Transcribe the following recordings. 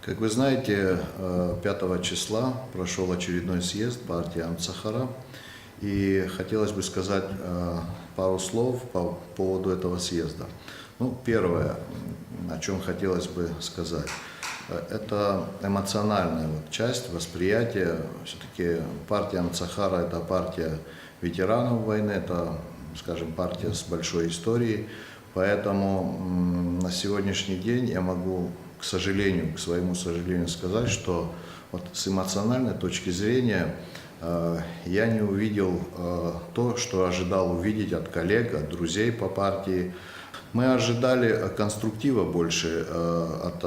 Как вы знаете, 5 числа прошел очередной съезд партии Амцахара. И хотелось бы сказать пару слов по поводу этого съезда. Первое, о чем хотелось бы сказать, это эмоциональная часть восприятия. Все-таки партия Амцахара – это партия ветеранов войны, это, скажем, партия с большой историей. Поэтому на сегодняшний день я могу, к своему сожалению, сказать, что с эмоциональной точки зрения я не увидел то, что ожидал увидеть от коллег, от друзей по партии. Мы ожидали конструктива больше от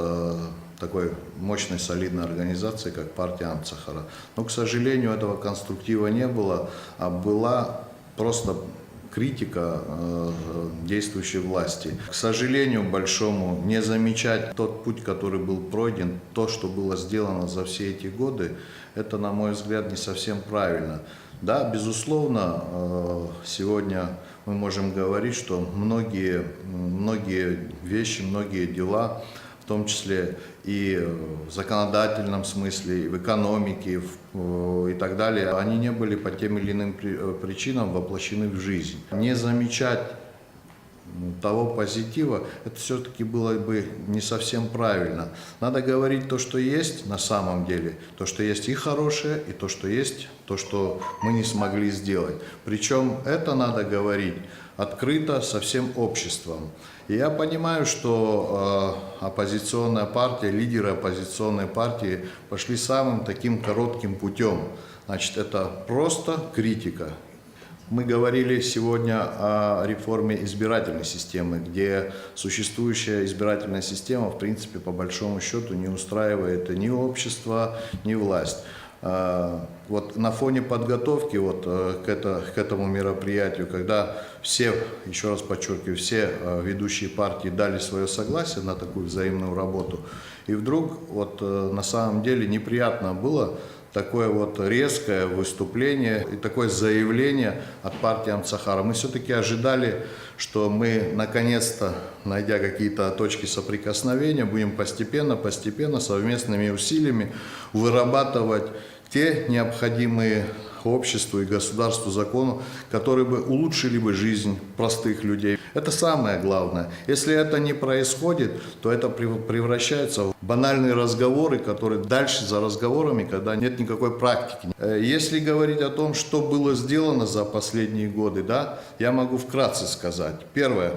такой мощной, солидной организации, как партия Амцахара. Но, к сожалению, этого конструктива не было, а была просто критика действующей власти. К сожалению большому, не замечать тот путь, который был пройден, то, что было сделано за все эти годы, это, на мой взгляд, не совсем правильно. Да, безусловно, сегодня мы можем говорить, что многие вещи, многие дела, в том числе и в законодательном смысле, и в экономике, и так далее, они не были по тем или иным причинам воплощены в жизнь. Не замечать того позитива, это все-таки было бы не совсем правильно. Надо говорить то, что есть на самом деле, то, что есть и хорошее, и то, что есть, то, что мы не смогли сделать. Причем это надо говорить открыто со всем обществом. И я понимаю, что оппозиционная партия, лидеры оппозиционной партии пошли самым таким коротким путем. Значит, это просто критика. Мы говорили сегодня о реформе избирательной системы, где существующая избирательная система, в принципе, по большому счету, не устраивает ни общество, ни власть. На фоне подготовки к этому мероприятию, когда все, еще раз подчеркиваю, все ведущие партии дали свое согласие на такую взаимную работу, и вдруг на самом деле неприятно было такое резкое выступление и такое заявление от партии Амцахара. Мы все-таки ожидали, что мы наконец-то, найдя какие-то точки соприкосновения, будем постепенно, совместными усилиями вырабатывать те необходимые обществу и государству законы, которые бы улучшили бы жизнь простых людей. Это самое главное. Если это не происходит, то это превращается в банальные разговоры, которые дальше за разговорами, когда нет никакой практики. Если говорить о том, что было сделано за последние годы, я могу вкратце сказать. Первое.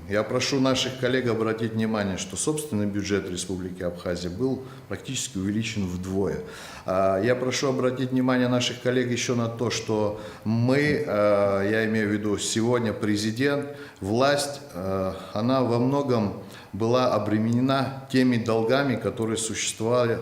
Я прошу наших коллег обратить внимание, что собственный бюджет Республики Абхазия был практически увеличен вдвое. Я прошу обратить внимание наших коллег еще на то, что я имею в виду сегодня президент, власть, она во многом была обременена теми долгами, которые существовали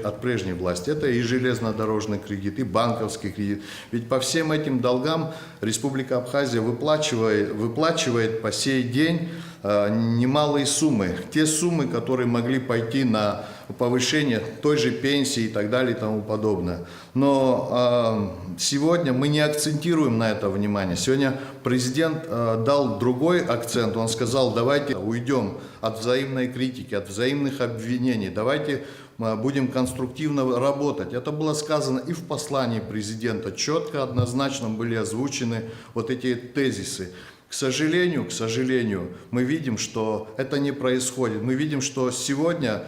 от прежней власти. Это и железнодорожный кредит, и банковский кредит. Ведь по всем этим долгам Республика Абхазия выплачивает по сей день немалые суммы. Те суммы, которые могли пойти на повышение той же пенсии и так далее и тому подобное. Но сегодня мы не акцентируем на это внимание. Сегодня президент дал другой акцент. Он сказал, давайте уйдем от взаимной критики, от взаимных обвинений. Давайте будем конструктивно работать. Это было сказано и в послании президента. Четко, однозначно были озвучены эти тезисы. К сожалению, мы видим, что это не происходит. Мы видим, что сегодня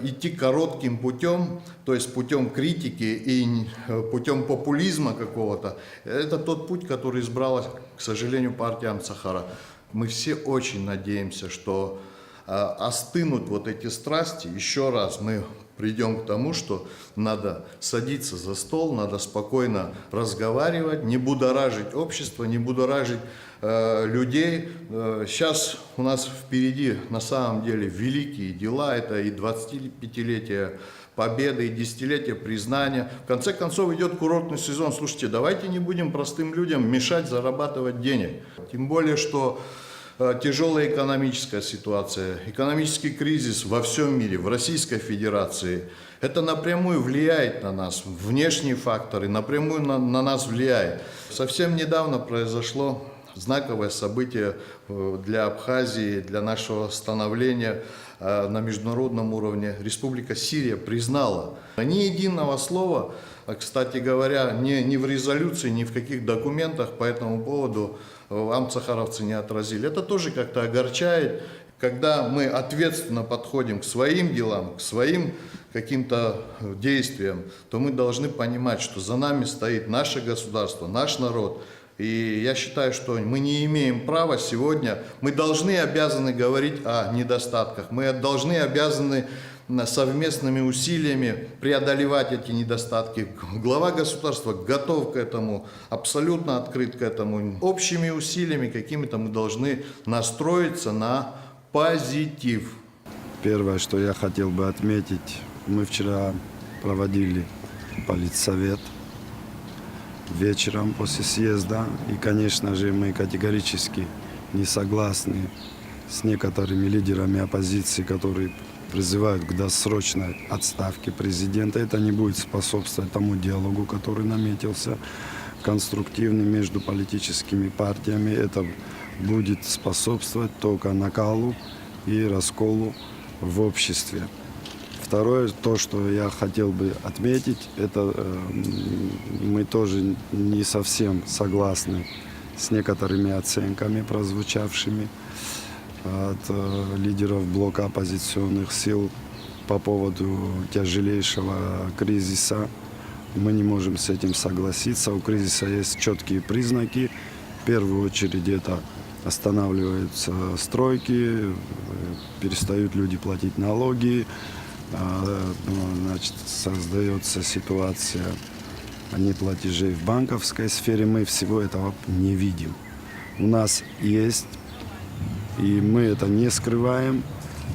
идти коротким путем, то есть путем критики и путем популизма какого-то, это тот путь, который избрала, к сожалению, партия Амцахара. Мы все очень надеемся, что остынут эти страсти. Еще раз мы придем к тому, что надо садиться за стол, надо спокойно разговаривать, не будоражить общество, не будоражить людей. Сейчас у нас впереди на самом деле великие дела, это и 25-летие Победы, и десятилетие признания. В конце концов идет курортный сезон. Слушайте, давайте не будем простым людям мешать зарабатывать денег. Тем более, что тяжелая экономическая ситуация, экономический кризис во всем мире, в Российской Федерации. Это напрямую влияет на нас, внешние факторы напрямую на нас влияют. Совсем недавно произошло знаковое событие для Абхазии, для нашего становления на международном уровне. Республика Сирия признала. Ни единого слова, кстати говоря, ни в резолюции, ни в каких документах по этому поводу амцахаровцы не отразили. Это тоже как-то огорчает. Когда мы ответственно подходим к своим делам, к своим каким-то действиям, то мы должны понимать, что за нами стоит наше государство, наш народ. И я считаю, что мы не имеем права сегодня, мы должны и обязаны говорить о недостатках, мы должны и обязаны совместными усилиями преодолевать эти недостатки. Глава государства готов к этому, абсолютно открыт к этому. Общими усилиями какими-то мы должны настроиться на позитив. Первое, что я хотел бы отметить, мы вчера проводили политсовет вечером после съезда. И, конечно же, мы категорически не согласны с некоторыми лидерами оппозиции, которые призывают к досрочной отставке президента. Это не будет способствовать тому диалогу, который наметился, конструктивный между политическими партиями. Это будет способствовать только накалу и расколу в обществе. Второе, то, что я хотел бы отметить, это мы тоже не совсем согласны с некоторыми оценками, прозвучавшими от лидеров блока оппозиционных сил по поводу тяжелейшего кризиса. Мы не можем с этим согласиться. У кризиса есть четкие признаки. В первую очередь это останавливаются стройки, перестают люди платить налоги, значит, создается ситуация неплатежей в банковской сфере. Мы всего этого не видим. У нас есть, и мы это не скрываем,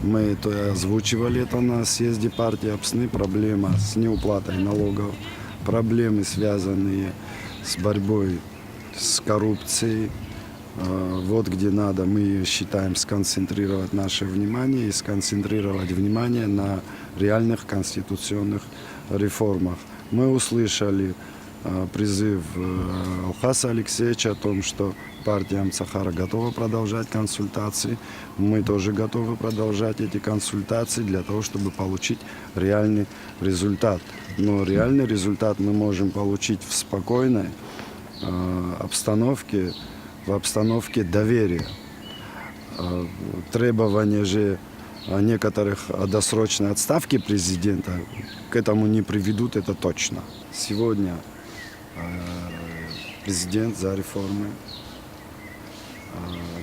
мы это озвучивали это на съезде партии ОПСНы, проблема с неуплатой налогов, проблемы, связанные с борьбой с коррупцией. Вот где надо, мы считаем, сконцентрировать наше внимание и сконцентрировать внимание на реальных конституционных реформах. Мы услышали призыв Алхаса Алексеевича о том, что партия Амцахара готова продолжать консультации. Мы тоже готовы продолжать эти консультации для того, чтобы получить реальный результат. Но реальный результат мы можем получить в спокойной обстановке, в обстановке доверия. Требования же некоторых о досрочной отставке президента к этому не приведут, это точно. Сегодня президент за реформы,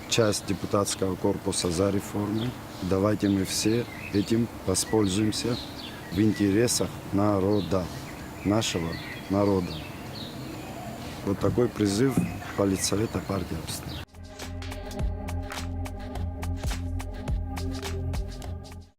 часть депутатского корпуса за реформы. Давайте мы все этим воспользуемся в интересах народа, нашего народа. Вот такой призыв политсовета партии ОПСНы.